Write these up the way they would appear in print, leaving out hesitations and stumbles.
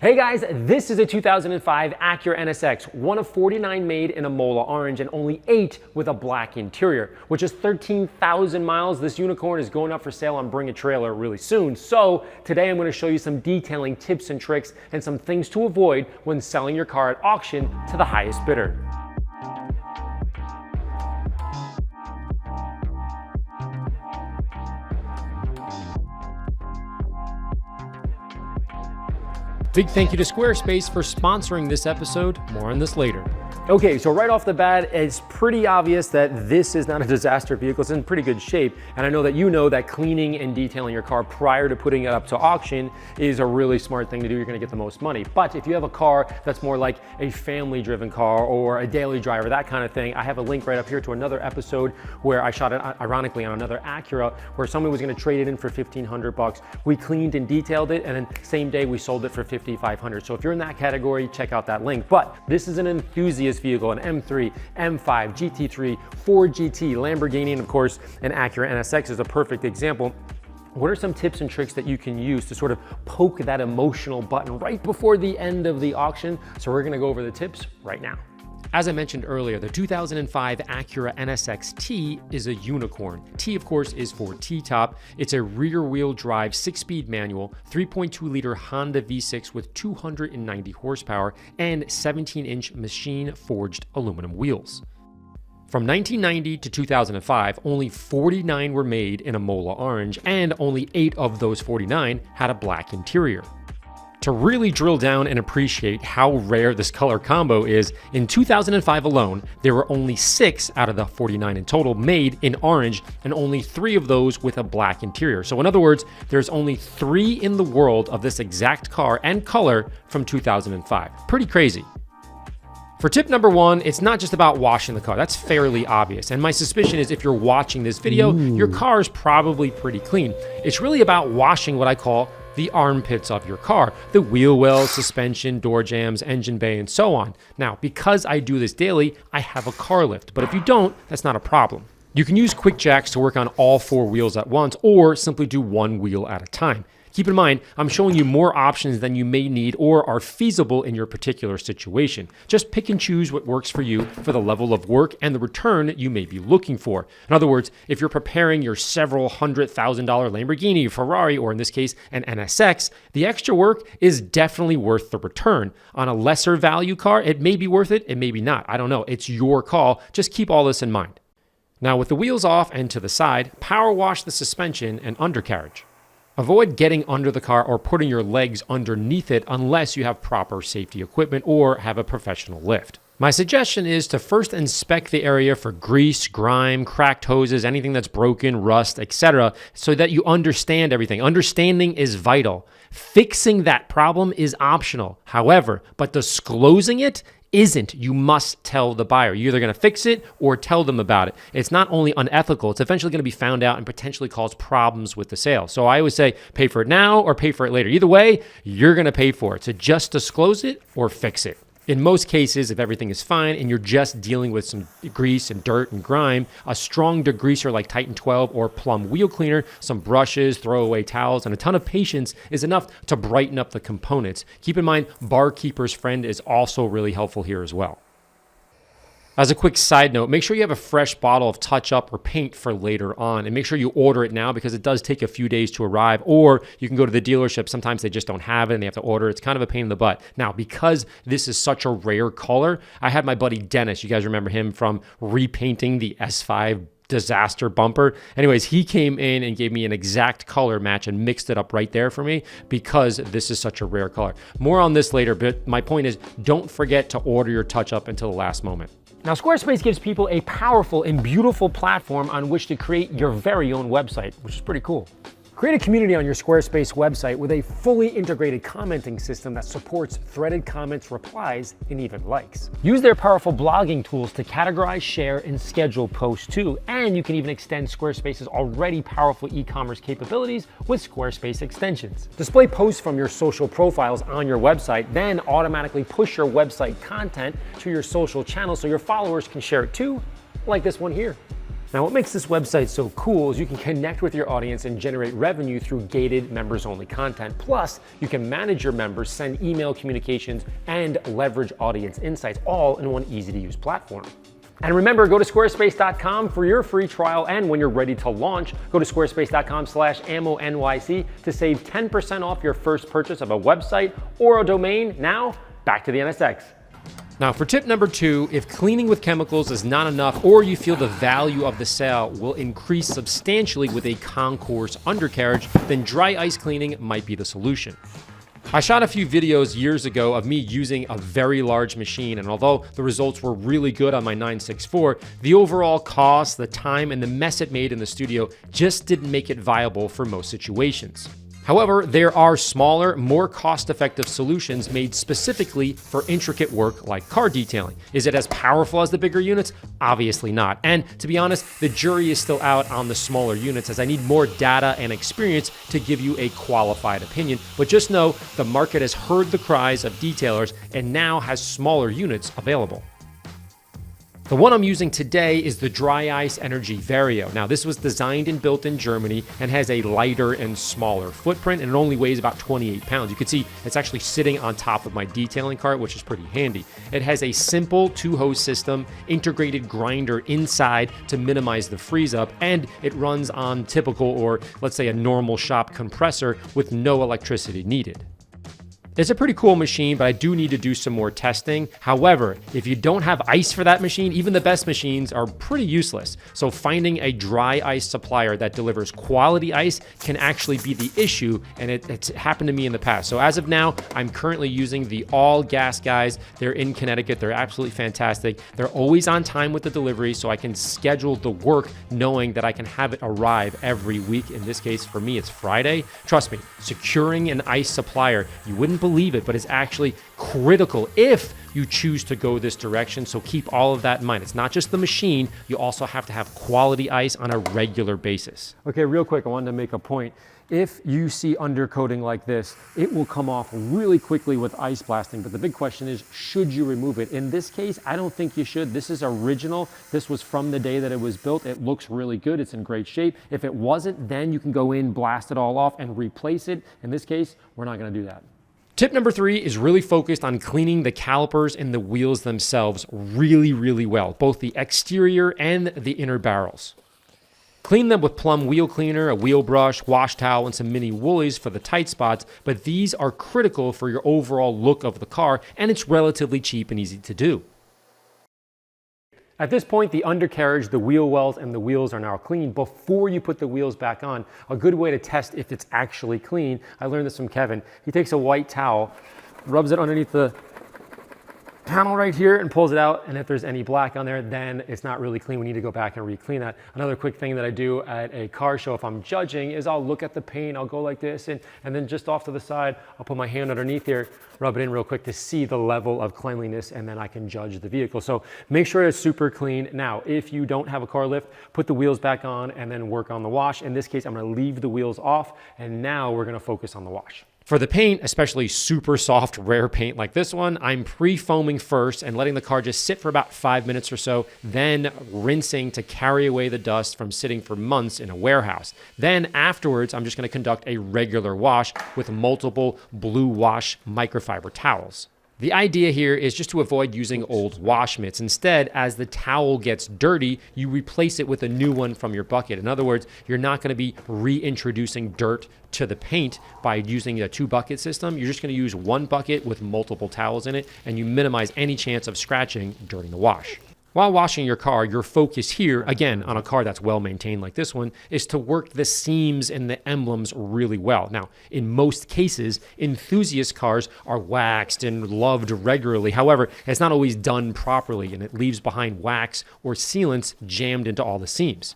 Hey guys, this is a 2005 Acura NSX, one of 49 made in Imola Orange and only 8 with a black interior. With just 13,000 miles, this unicorn is going up for sale on Bring a Trailer really soon. So today I'm going to show you some detailing tips and tricks and some things to avoid when selling your car at auction to the highest bidder. Big thank you to Squarespace for sponsoring this episode. More on this later. Okay, so right off the bat, it's pretty obvious that this is not a disaster vehicle. It's in pretty good shape. And I know that you know that cleaning and detailing your car prior to putting it up to auction is a really smart thing to do. You're gonna get the most money. But if you have a car that's more like a family-driven car or a daily driver, that kind of thing, I have a link right up here to another episode where I shot it, ironically, on another Acura, where somebody was gonna trade it in for 1,500 bucks. We cleaned and detailed it, and then same day we sold it for 5,500. So if you're in that category, check out that link. But this is an enthusiast vehicle, an M3, M5, GT3, Ford GT, Lamborghini, and of course, an Acura NSX is a perfect example. What are some tips and tricks that you can use to sort of poke that emotional button right before the end of the auction? So we're gonna go over the tips right now. As I mentioned earlier, the 2005 Acura NSX T is a unicorn. T, of course, is for T-top. It's a rear-wheel drive 6-speed manual, 3.2-liter Honda V6 with 290 horsepower and 17-inch machine-forged aluminum wheels. From 1990 to 2005, only 49 were made in Imola Orange, and only 8 of those 49 had a black interior. To really drill down and appreciate how rare this color combo is, in 2005 alone, there were only 6 out of the 49 in total made in orange, and only 3 of those with a black interior. So in other words, there's only 3 in the world of this exact car and color from 2005. Pretty crazy. For tip number 1, it's not just about washing the car. That's fairly obvious. And my suspicion is if you're watching this video, your car is probably pretty clean. It's really about washing what I call the armpits of your car, the wheel wells, suspension, door jambs, engine bay, and so on. Now, because I do this daily, I have a car lift, but if you don't, that's not a problem. You can use quick jacks to work on all 4 wheels at once, or simply do 1 wheel at a time. Keep in mind, I'm showing you more options than you may need or are feasible in your particular situation. Just pick and choose what works for you for the level of work and the return you may be looking for. In other words, if you're preparing your several $100,000 Lamborghini, Ferrari, or in this case, an NSX, the extra work is definitely worth the return. On a lesser value car, it may be worth it, it may be not. I don't know. It's your call. Just keep all this in mind. Now, with the wheels off and to the side, power wash the suspension and undercarriage. Avoid getting under the car or putting your legs underneath it unless you have proper safety equipment or have a professional lift. My suggestion is to first inspect the area for grease, grime, cracked hoses, anything that's broken, rust, etc., so that you understand everything. Understanding is vital. Fixing that problem is optional, however, but disclosing it isn't. You must tell the buyer. You're either going to fix it or tell them about it. It's not only unethical, it's eventually going to be found out and potentially cause problems with the sale. So I always say pay for it now or pay for it later. Either way, you're going to pay for it. So just disclose it or fix it. In most cases, if everything is fine and you're just dealing with some grease and dirt and grime, a strong degreaser like Titan 12 or Plum wheel cleaner, some brushes, throwaway towels, and a ton of patience is enough to brighten up the components. Keep in mind, Barkeeper's Friend is also really helpful here as well. As a quick side note, make sure you have a fresh bottle of touch-up or paint for later on, and make sure you order it now because it does take a few days to arrive, or you can go to the dealership. Sometimes they just don't have it and they have to order it. It's kind of a pain in the butt. Now, because this is such a rare color, I had my buddy Dennis, you guys remember him from repainting the S5 disaster bumper. Anyways, he came in and gave me an exact color match and mixed it up right there for me because this is such a rare color. More on this later, but my point is don't forget to order your touch-up until the last moment. Now, Squarespace gives people a powerful and beautiful platform on which to create your very own website, which is pretty cool. Create a community on your Squarespace website with a fully integrated commenting system that supports threaded comments, replies, and even likes. Use their powerful blogging tools to categorize, share, and schedule posts too. And you can even extend Squarespace's already powerful e-commerce capabilities with Squarespace extensions. Display posts from your social profiles on your website, then automatically push your website content to your social channels so your followers can share it too, like this one here. Now, what makes this website so cool is you can connect with your audience and generate revenue through gated members-only content. Plus, you can manage your members, send email communications, and leverage audience insights all in one easy-to-use platform. And remember, go to squarespace.com for your free trial, and when you're ready to launch, go to squarespace.com/ammonyc to save 10% off your first purchase of a website or a domain. Now, back to the NSX. Now, for tip number 2, if cleaning with chemicals is not enough or you feel the value of the sale will increase substantially with a concourse undercarriage, then dry ice cleaning might be the solution. I shot a few videos years ago of me using a very large machine, and although the results were really good on my 964, the overall cost, the time, and the mess it made in the studio just didn't make it viable for most situations. However, there are smaller, more cost-effective solutions made specifically for intricate work like car detailing. Is it as powerful as the bigger units? Obviously not. And to be honest, the jury is still out on the smaller units, as I need more data and experience to give you a qualified opinion. But just know the market has heard the cries of detailers and now has smaller units available. The one I'm using today is the Dry Ice Energy Vario. Now, this was designed and built in Germany and has a lighter and smaller footprint, and it only weighs about 28 pounds. You can see it's actually sitting on top of my detailing cart, which is pretty handy. It has a simple 2-hose system, integrated grinder inside to minimize the freeze up, and it runs on typical, or let's say a normal shop compressor with no electricity needed. It's a pretty cool machine, but I do need to do some more testing. However, if you don't have ice for that machine, even the best machines are pretty useless. So finding a dry ice supplier that delivers quality ice can actually be the issue, and it's happened to me in the past. So as of now, I'm currently using the All Gas guys. They're in Connecticut. They're absolutely fantastic. They're always on time with the delivery, so I can schedule the work knowing that I can have it arrive every week. In this case, for me, it's Friday. Trust me, securing an ice supplier, you wouldn't believe it, but it's actually critical if you choose to go this direction. So keep all of that in mind. It's not just the machine, you also have to have quality ice on a regular basis. Okay, real quick, I wanted to make a point. If you see undercoating like this, it will come off really quickly with ice blasting, but the big question is, should you remove it? In this case, I don't think you should. This is original. This was from the day that it was built. It looks really good. It's in great shape. If it wasn't, then you can go in, blast it all off, and replace it. In this case, we're not gonna do that. Tip number 3 is really focused on cleaning the calipers and the wheels themselves really well, both the exterior and the inner barrels. Clean them with Plum wheel cleaner, a wheel brush, wash towel, and some mini woolies for the tight spots, but these are critical for your overall look of the car, and it's relatively cheap and easy to do. At this point, the undercarriage, the wheel wells, and the wheels are now clean. Before you put the wheels back on, a good way to test if it's actually clean, I learned this from Kevin. He takes a white towel, rubs it underneath the panel right here and pulls it out, and if there's any black on there, then it's not really clean. We need to go back and re-clean that. Another quick thing that I do at a car show if I'm judging is I'll look at the paint, I'll go like this, and then just off to the side, I'll put my hand underneath here, rub it in real quick to see the level of cleanliness, and then I can judge the vehicle. So make sure it's super clean. Now, if you don't have a car lift, put the wheels back on and then work on the wash. In this case, I'm gonna leave the wheels off, and now we're gonna focus on the wash. For the paint, especially super soft, rare paint like this one, I'm pre-foaming first and letting the car just sit for about 5 minutes or so, then rinsing to carry away the dust from sitting for months in a warehouse. Then afterwards, I'm just gonna conduct a regular wash with multiple blue wash microfiber towels. The idea here is just to avoid using old wash mitts. Instead, as the towel gets dirty, you replace it with a new one from your bucket. In other words, you're not going to be reintroducing dirt to the paint by using a 2-bucket system. You're just going to use 1 bucket with multiple towels in it, and you minimize any chance of scratching during the wash. While washing your car, your focus here, again, on a car that's well maintained like this one, is to work the seams and the emblems really well. Now, in most cases, enthusiast cars are waxed and loved regularly. However, it's not always done properly, and it leaves behind wax or sealants jammed into all the seams.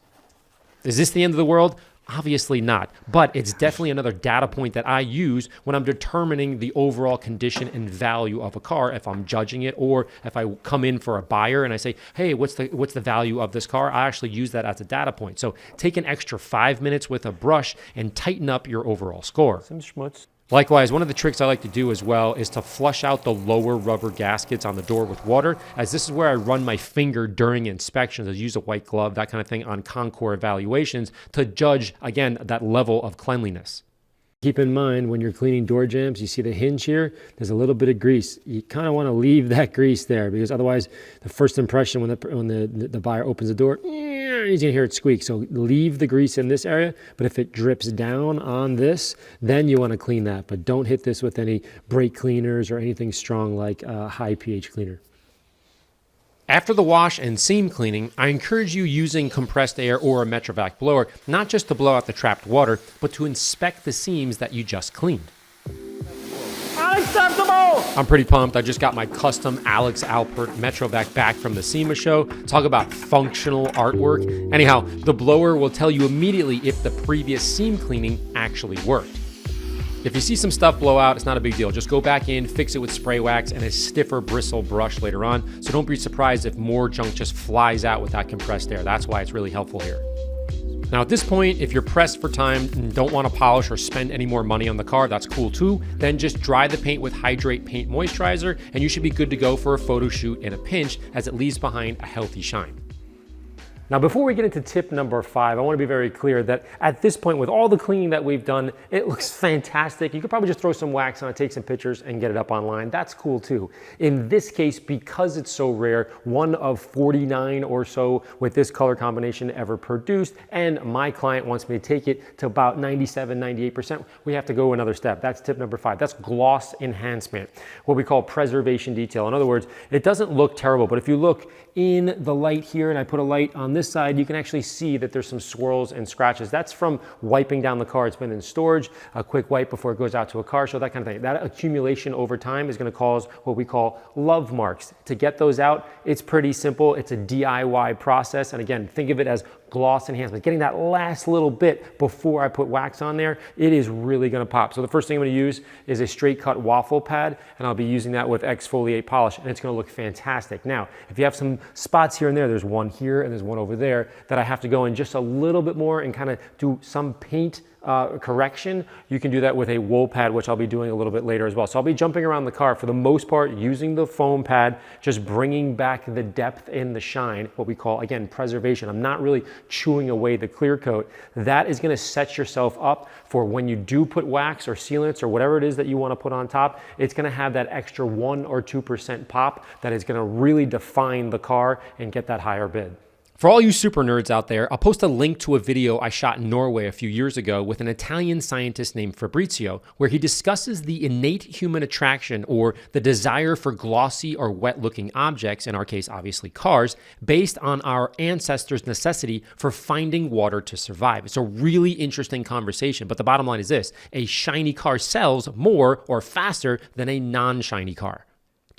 Is this the end of the world? Obviously not, but it's definitely another data point that I use when I'm determining the overall condition and value of a car if I'm judging it, or if I come in for a buyer and I say, hey, what's the value of this car? I actually use that as a data point. So take an extra 5 minutes with a brush and tighten up your overall score. Some schmutz. Likewise, one of the tricks I like to do as well is to flush out the lower rubber gaskets on the door with water, as this is where I run my finger during inspections. I use a white glove, that kind of thing, on Concours evaluations to judge, again, that level of cleanliness. Keep in mind when you're cleaning door jambs, you see the hinge here, there's a little bit of grease. You kind of want to leave that grease there, because otherwise the first impression when the buyer opens the door, he's gonna hear it squeak. So leave the grease in this area, but if it drips down on this, then you want to clean that. But don't hit this with any brake cleaners or anything strong like a high pH cleaner. After the wash and seam cleaning, I encourage you using compressed air or a Metrovac blower, not just to blow out the trapped water, but to inspect the seams that you just cleaned. Unacceptable! I'm pretty pumped. I just got my custom Alex Alpert Metrovac back from the SEMA show. Talk about functional artwork. Anyhow, the blower will tell you immediately if the previous seam cleaning actually worked. If you see some stuff blow out, it's not a big deal. Just go back in, fix it with spray wax and a stiffer bristle brush later on. So don't be surprised if more junk just flies out with that compressed air. That's why it's really helpful here. Now at this point, if you're pressed for time and don't want to polish or spend any more money on the car, that's cool too. Then just dry the paint with Hydrate Paint Moisturizer and you should be good to go for a photo shoot in a pinch, as it leaves behind a healthy shine. Now, before we get into tip number 5, I want to be very clear that at this point, with all the cleaning that we've done, it looks fantastic. You could probably just throw some wax on it, take some pictures, and get it up online. That's cool too. In this case, because it's so rare, one of 49 or so with this color combination ever produced, and my client wants me to take it to about 97, 98%, we have to go another step. That's tip number 5. That's gloss enhancement, what we call preservation detail. In other words, it doesn't look terrible, but if you look in the light here, and I put a light on this side, you can actually see that there's some swirls and scratches. That's from wiping down the car. It's been in storage, a quick wipe before it goes out to a car show, that kind of thing. That accumulation over time is going to cause what we call love marks. To get those out, it's pretty simple. It's a DIY process. And again, think of it as gloss enhancement, getting that last little bit before I put wax on there. It is really going to pop. So the first thing I'm going to use is a straight cut waffle pad, and I'll be using that with exfoliate polish, and it's going to look fantastic. Now, if you have some spots here and there, there's one here and there's one over there that I have to go in just a little bit more and kind of do some paint correction, you can do that with a wool pad, which I'll be doing a little bit later as well. So I'll be jumping around the car for the most part using the foam pad, just bringing back the depth and the shine, what we call, again, preservation. I'm not really chewing away the clear coat. That is going to set yourself up for when you do put wax or sealants or whatever it is that you want to put on top, it's going to have that extra 1 or 2% pop that is going to really define the car and get that higher bid. For all you super nerds out there, I'll post a link to a video I shot in Norway a few years ago with an Italian scientist named Fabrizio, where he discusses the innate human attraction, or the desire for glossy or wet-looking objects, in our case obviously cars, based on our ancestors' necessity for finding water to survive. It's a really interesting conversation, but the bottom line is this: a shiny car sells more or faster than a non-shiny car.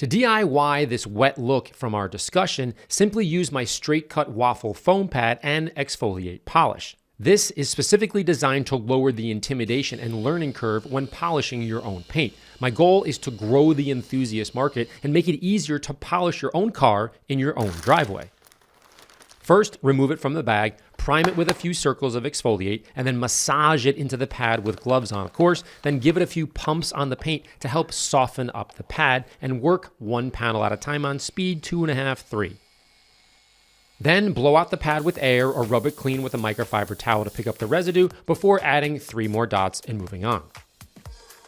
To DIY this wet look from our discussion, simply use my straight cut waffle foam pad and exfoliate polish. This is specifically designed to lower the intimidation and learning curve when polishing your own paint. My goal is to grow the enthusiast market and make it easier to polish your own car in your own driveway. First, remove it from the bag, prime it with a few circles of exfoliate, and then massage it into the pad with gloves on, of course. Then give it a few pumps on the paint to help soften up the pad, and work one panel at a time on speed 2.5, 3. Then blow out the pad with air or rub it clean with a microfiber towel to pick up the residue before adding 3 more dots and moving on.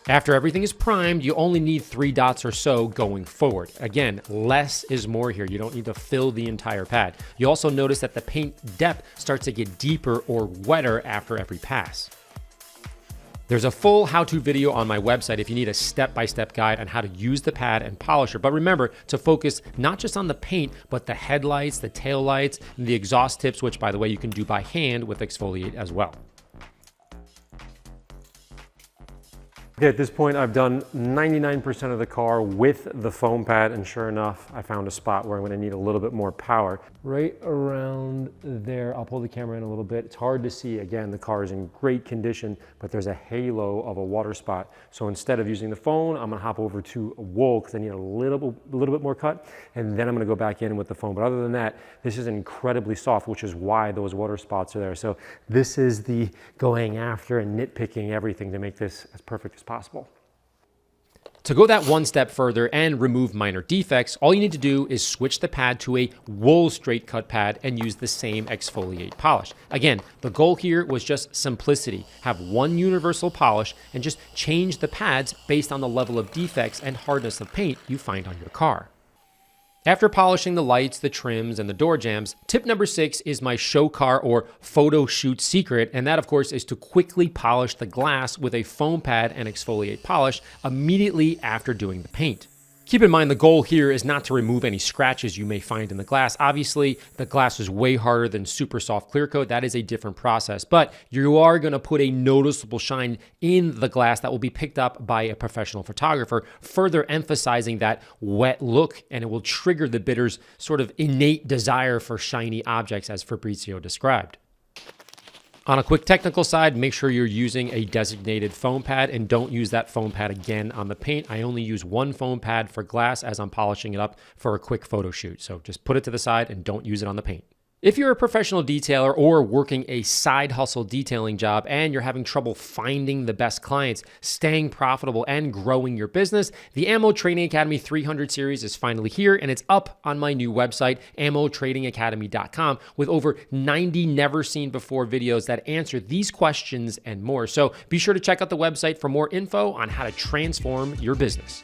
After everything is primed, you only need 3 dots or so going forward. Again, less is more here. You don't need to fill the entire pad. You also notice that the paint depth starts to get deeper or wetter after every pass. There's a full how-to video on my website if you need a step-by-step guide on how to use the pad and polisher. But remember to focus not just on the paint, but the headlights, the tail lights, and the exhaust tips, which, by the way, you can do by hand with exfoliate as well. Okay, at this point, I've done 99% of the car with the foam pad, and sure enough, I found a spot where I'm gonna need a little bit more power. Right around there, I'll pull the camera in a little bit. It's hard to see. Again, the car is in great condition, but there's a halo of a water spot. So instead of using the foam, I'm gonna hop over to wool because I need a little bit more cut, and then I'm gonna go back in with the foam. But other than that, this is incredibly soft, which is why those water spots are there. So this is the going after and nitpicking everything to make this as perfect as possible. To go that one step further and remove minor defects, all you need to do is switch the pad to a wool straight cut pad and use the same exfoliate polish. Again, the goal here was just simplicity. Have one universal polish and just change the pads based on the level of defects and hardness of paint you find on your car. After polishing the lights, the trims, and the door jambs, tip number 6 is my show car or photo shoot secret, and that of course is to quickly polish the glass with a foam pad and exfoliate polish immediately after doing the paint. Keep in mind the goal here is not to remove any scratches you may find in the glass. Obviously, the glass is way harder than super soft clear coat. That is a different process, but you are going to put a noticeable shine in the glass that will be picked up by a professional photographer, further emphasizing that wet look, and it will trigger the bidder's sort of innate desire for shiny objects as Fabrizio described. On a quick technical side, make sure you're using a designated foam pad and don't use that foam pad again on the paint. I only use one foam pad for glass as I'm polishing it up for a quick photo shoot. So just put it to the side and don't use it on the paint. If you're a professional detailer or working a side hustle detailing job and you're having trouble finding the best clients, staying profitable, and growing your business, the AMO Trading Academy 300 series is finally here, and it's up on my new website, amotradingacademy.com, with over 90 never-seen-before videos that answer these questions and more. So be sure to check out the website for more info on how to transform your business.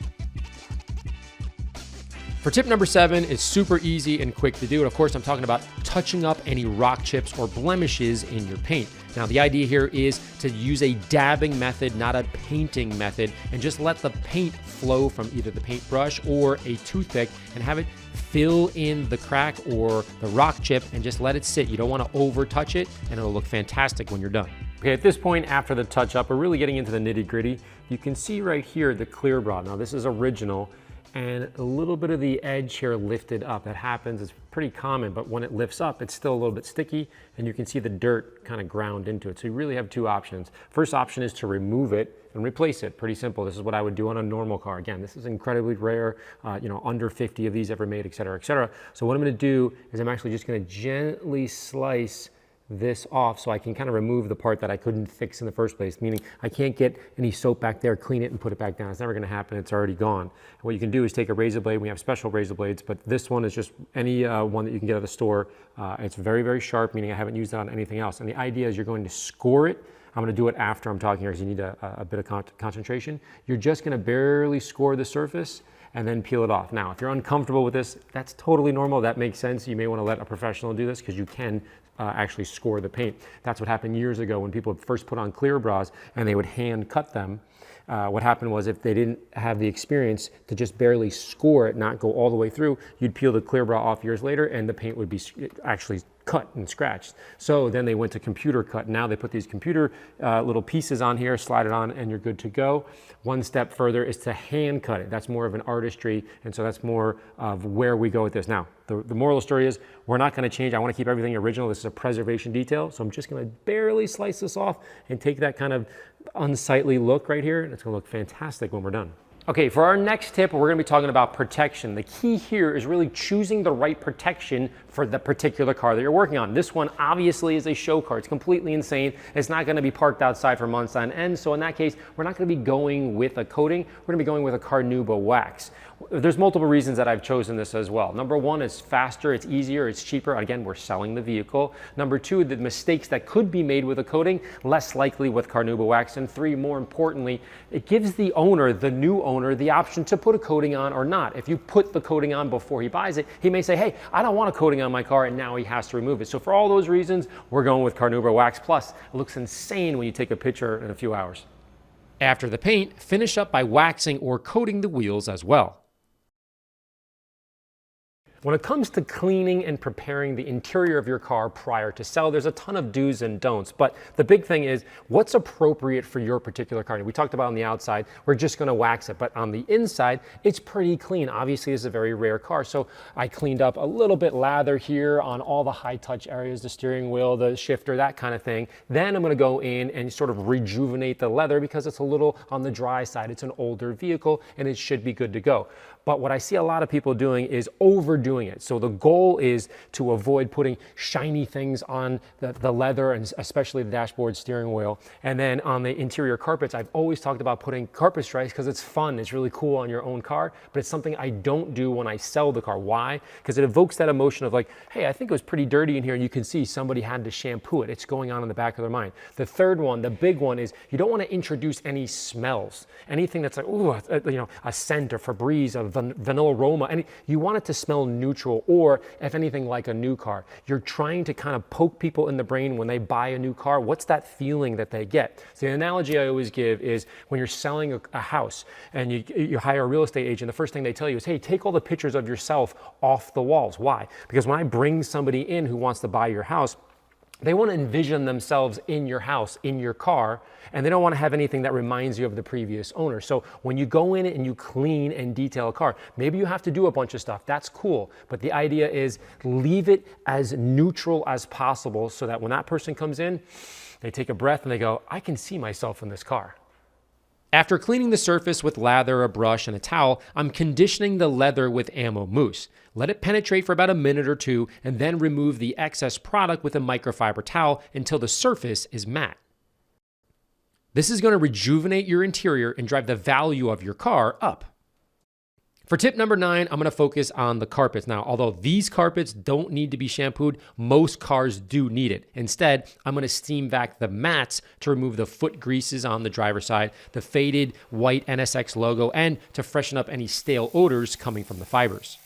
For tip number 7, it's super easy and quick to do. And of course, I'm talking about touching up any rock chips or blemishes in your paint. Now, the idea here is to use a dabbing method, not a painting method, and just let the paint flow from either the paintbrush or a toothpick and have it fill in the crack or the rock chip and just let it sit. You don't want to over touch it, and it'll look fantastic when you're done. Okay, at this point, after the touch up, we're really getting into the nitty gritty. You can see right here the clear bra. Now, this is original, and a little bit of the edge here lifted up. That happens, it's pretty common, but when it lifts up, it's still a little bit sticky, and you can see the dirt kind of ground into it. So you really have two options. First option is to remove it and replace it. Pretty simple. This is what I would do on a normal car. Again, this is incredibly rare, under 50 of these ever made, et cetera, et cetera. So what I'm gonna do is I'm actually just gonna gently slice this off so I can kind of remove the part that I couldn't fix in the first place, meaning I can't get any soap back there, clean it and put it back down. It's never gonna happen, it's already gone. And what you can do is take a razor blade. We have special razor blades, but this one is just any one that you can get at the store. It's very, very sharp, meaning I haven't used it on anything else. And the idea is you're going to score it. I'm gonna do it after I'm talking here because you need a bit of concentration. You're just gonna barely score the surface and then peel it off. Now, if you're uncomfortable with this, that's totally normal. That makes sense. You may wanna let a professional do this because you can actually score the paint. That's what happened years ago when people first put on clear bras and they would hand cut them. What happened was if they didn't have the experience to just barely score it, not go all the way through, you'd peel the clear bra off years later and the paint would be actually cut and scratched. So then they went to computer cut. Now they put these computer little pieces on here, slide it on, and you're good to go. One step further is to hand cut it. That's more of an artistry, and so that's more of where we go with this. Now, the moral of the story is we're not gonna change. I wanna keep everything original. This is a preservation detail, so I'm just gonna barely slice this off and take that kind of unsightly look right here, and it's gonna look fantastic when we're done. Okay, for our next tip, we're gonna be talking about protection. The key here is really choosing the right protection for the particular car that you're working on. This one obviously is a show car. It's completely insane. It's not gonna be parked outside for months on end. So in that case, we're not gonna be going with a coating. We're gonna be going with a Carnauba wax. There's multiple reasons that I've chosen this as well. Number one, it's faster, it's easier, it's cheaper. Again, we're selling the vehicle. Number two, the mistakes that could be made with a coating, less likely with Carnauba wax. And three, more importantly, it gives the owner, the new owner, the option to put a coating on or not. If you put the coating on before he buys it, he may say, hey, I don't want a coating on my car, and now he has to remove it. So for all those reasons, we're going with Carnauba wax. Plus, it looks insane when you take a picture in a few hours. After the paint, finish up by waxing or coating the wheels as well. When it comes to cleaning and preparing the interior of your car prior to sell, there's a ton of do's and don'ts, but the big thing is what's appropriate for your particular car. We talked about on the outside, we're just gonna wax it, but on the inside, it's pretty clean. Obviously, it's a very rare car, so I cleaned up a little bit lather here on all the high touch areas, the steering wheel, the shifter, that kind of thing. Then I'm gonna go in and sort of rejuvenate the leather because it's a little on the dry side. It's an older vehicle and it should be good to go. But what I see a lot of people doing is overdoing doing it. So the goal is to avoid putting shiny things on the leather and especially the dashboard, steering wheel. And then on the interior carpets, I've always talked about putting carpet stripes because it's fun, it's really cool on your own car, but it's something I don't do when I sell the car. Why? Because it evokes that emotion of like, hey, I think it was pretty dirty in here, and you can see somebody had to shampoo it. It's going on in the back of their mind. The third one, the big one, is you don't want to introduce any smells. Anything that's like, ooh, a scent or Febreze, a vanilla aroma. You want it to smell neutral, or if anything, like a new car. You're trying to kind of poke people in the brain when they buy a new car. What's that feeling that they get? So the analogy I always give is when you're selling a house and you hire a real estate agent, the first thing they tell you is, hey, take all the pictures of yourself off the walls. Why? Because when I bring somebody in who wants to buy your house, they want to envision themselves in your house, in your car, and they don't want to have anything that reminds you of the previous owner. So when you go in and you clean and detail a car, maybe you have to do a bunch of stuff. That's cool. But the idea is leave it as neutral as possible so that when that person comes in, they take a breath and they go, I can see myself in this car. After cleaning the surface with lather, a brush, and a towel, I'm conditioning the leather with AMO mousse. Let it penetrate for about a minute or two, and then remove the excess product with a microfiber towel until the surface is matte. This is going to rejuvenate your interior and drive the value of your car up. For tip number 9, I'm going to focus on the carpets. Now, although these carpets don't need to be shampooed, most cars do need it. Instead, I'm going to steam vac the mats to remove the foot greases on the driver's side, the faded white NSX logo, and to freshen up any stale odors coming from the fibers.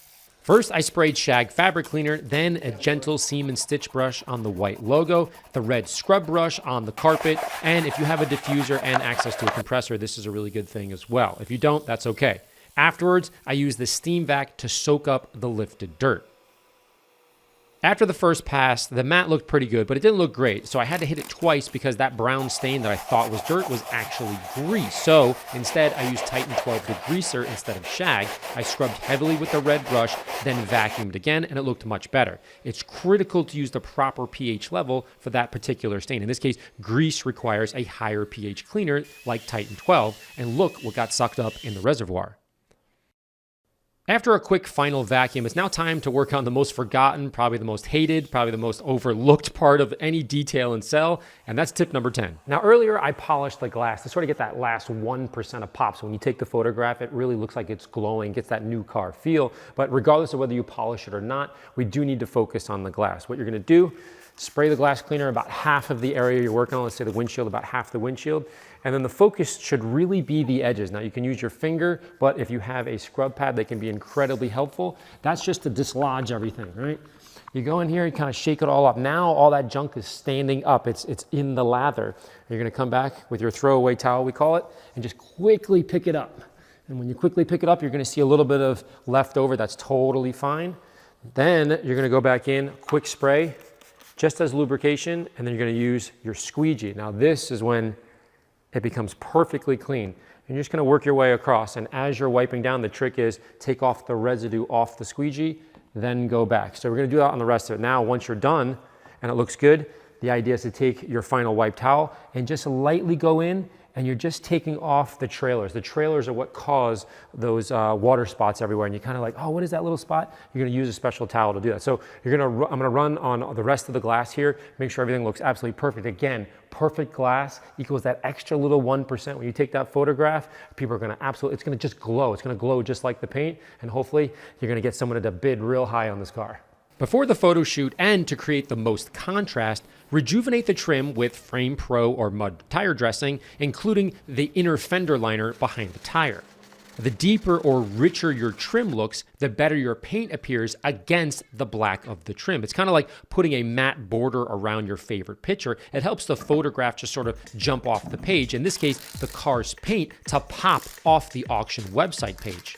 First, I sprayed shag fabric cleaner, then a gentle seam and stitch brush on the white logo, the red scrub brush on the carpet, and if you have a diffuser and access to a compressor, this is a really good thing as well. If you don't, that's okay. Afterwards, I use the steam vac to soak up the lifted dirt. After the first pass, the mat looked pretty good, but it didn't look great, so I had to hit it twice because that brown stain that I thought was dirt was actually grease. So instead, I used Titan 12 degreaser instead of shag. I scrubbed heavily with the red brush, then vacuumed again, and it looked much better. It's critical to use the proper pH level for that particular stain. In this case, grease requires a higher pH cleaner like Titan 12, and look what got sucked up in the reservoir. After a quick final vacuum, it's now time to work on the most forgotten, probably the most hated, probably the most overlooked part of any detail and sell, and that's tip number 10. Now earlier I polished the glass to sort of get that last 1% of pop. So when you take the photograph, it really looks like it's glowing, gets that new car feel. But regardless of whether you polish it or not, we do need to focus on the glass. What you're gonna do, spray the glass cleaner about half of the area you're working on, let's say the windshield, about half the windshield. And then the focus should really be the edges. Now you can use your finger, but if you have a scrub pad, they can be incredibly helpful. That's just to dislodge everything, right? You go in here, you kind of shake it all up. Now all that junk is standing up. It's in the lather. You're gonna come back with your throwaway towel, we call it, and just quickly pick it up. And when you quickly pick it up, you're gonna see a little bit of leftover. That's totally fine. Then you're gonna go back in, quick spray, just as lubrication, and then you're gonna use your squeegee. Now this is when it becomes perfectly clean. And you're just gonna work your way across, and as you're wiping down, the trick is take off the residue off the squeegee, then go back. So we're gonna do that on the rest of it. Now, once you're done and it looks good, the idea is to take your final wipe towel and just lightly go in, and you're just taking off the trailers. The trailers are what cause those water spots everywhere. And you're kind of like, oh, what is that little spot? You're gonna use a special towel to do that. So I'm gonna run on the rest of the glass here, make sure everything looks absolutely perfect. Again, perfect glass equals that extra little 1%. When you take that photograph, people are gonna it's gonna just glow. It's gonna glow just like the paint. And hopefully you're gonna get someone to bid real high on this car. Before the photo shoot, and to create the most contrast, rejuvenate the trim with Frame Pro or mud tire dressing, including the inner fender liner behind the tire. The deeper or richer your trim looks, the better your paint appears against the black of the trim. It's kind of like putting a matte border around your favorite picture. It helps the photograph just sort of jump off the page. In this case, the car's paint to pop off the auction website page.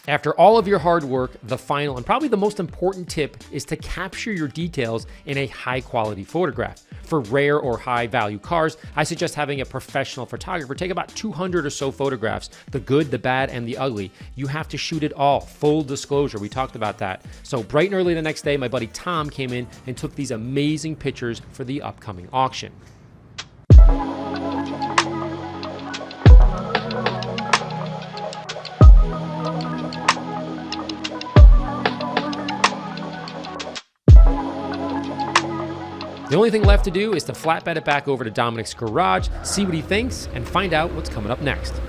After all of your hard work, the final and probably the most important tip is to capture your details in a high quality photograph. For rare or high value cars, I suggest having a professional photographer take about 200 or so photographs, the good, the bad, and the ugly. You have to shoot it all, full disclosure, we talked about that. So bright and early the next day, my buddy Tom came in and took these amazing pictures for the upcoming auction. The only thing left to do is to flatbed it back over to Dominic's garage, see what he thinks, and find out what's coming up next.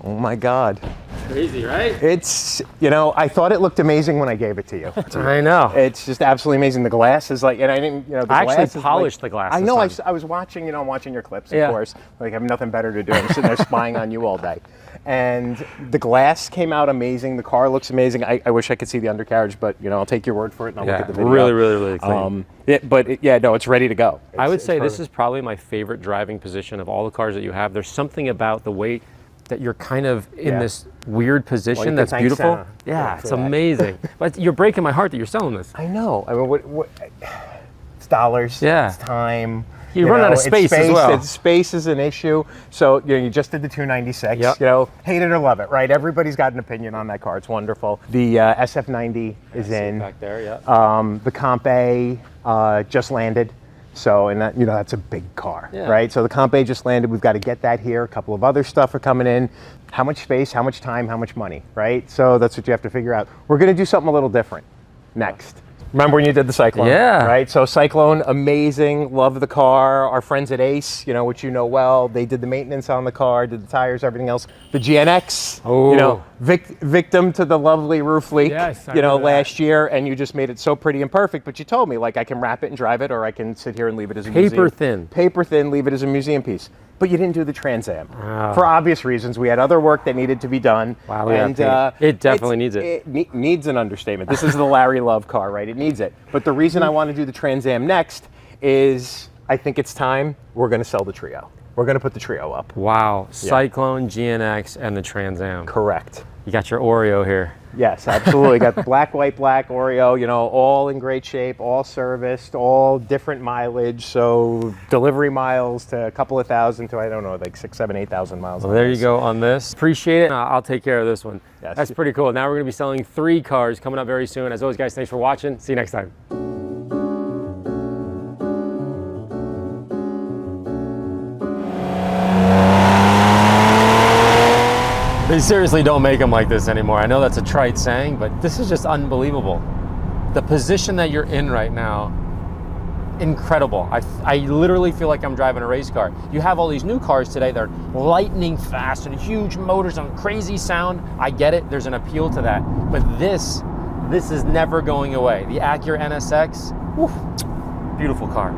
Oh my God. Crazy, right? It's, you know, I thought it looked amazing when I gave it to you. I know. It's just absolutely amazing. The glass is like, and I didn't, you know, the I glass actually is polished like, the glass I this know, time. I was watching, you know, I'm watching your clips, of course. Like, I have nothing better to do. I'm sitting there spying on you all day. And the glass came out amazing. The car looks amazing. I wish I could see the undercarriage, but, you know, I'll take your word for it and I'll look at the video. Really clean. Yeah, no, it's ready to go. I would say this is probably my favorite driving position of all the cars that you have. There's something about the way that you're kind of in this weird position that's beautiful. Yeah, it's amazing. But you're breaking my heart that you're selling this. I know. I mean, it's dollars. Yeah. It's time. You run out of space as well. Space is an issue. So, you know, you just did the 296. Yep. You know, hate it or love it, right? Everybody's got an opinion on that car. It's wonderful. The SF90 is in. Back there, yeah. The Comp A just landed. So, and that, you know, that's a big car, right? So the Comp A just landed. We've got to get that here. A couple of other stuff are coming in. How much space, how much time, how much money, right? So that's what you have to figure out. We're going to do something a little different next. Remember when you did the Cyclone? Yeah. Right? So Cyclone, amazing. Love the car. Our friends at Ace, you know, which you know well, they did the maintenance on the car, did the tires, everything else. The GNX, you know, victim to the lovely roof leak, you know, last year, and you just made it so pretty and perfect. But you told me, like, I can wrap it and drive it, or I can sit here and leave it as a museum. Paper thin. Paper thin, leave it as a museum piece. But you didn't do the Trans Am. For obvious reasons. We had other work that needed to be done. Wow, and it definitely needs it. It needs an understatement. This is the Larry Love car, right? It needs it. But the reason I want to do the Trans Am next is I think it's time we're going to sell the Trio. We're going to put the Trio up. Wow. Cyclone, GNX, and the Trans Am. Correct. You got your Oreo here. Yes, absolutely. Got the black, white, black Oreo, you know, all in great shape, all serviced, all different mileage. So delivery miles to a couple of thousand to, I don't know, like 6, 7, 8,000 miles. Well, there you go on this. Appreciate it. I'll take care of this one. Yes. That's pretty cool. Now we're going to be selling 3 cars coming up very soon. As always, guys, thanks for watching. See you next time. They seriously don't make them like this anymore. I know that's a trite saying, but this is just unbelievable. The position that you're in right now, incredible. I literally feel like I'm driving a race car. You have all these new cars today that are lightning fast and huge motors and crazy sound. I get it, there's an appeal to that. But this is never going away. The Acura NSX, beautiful car.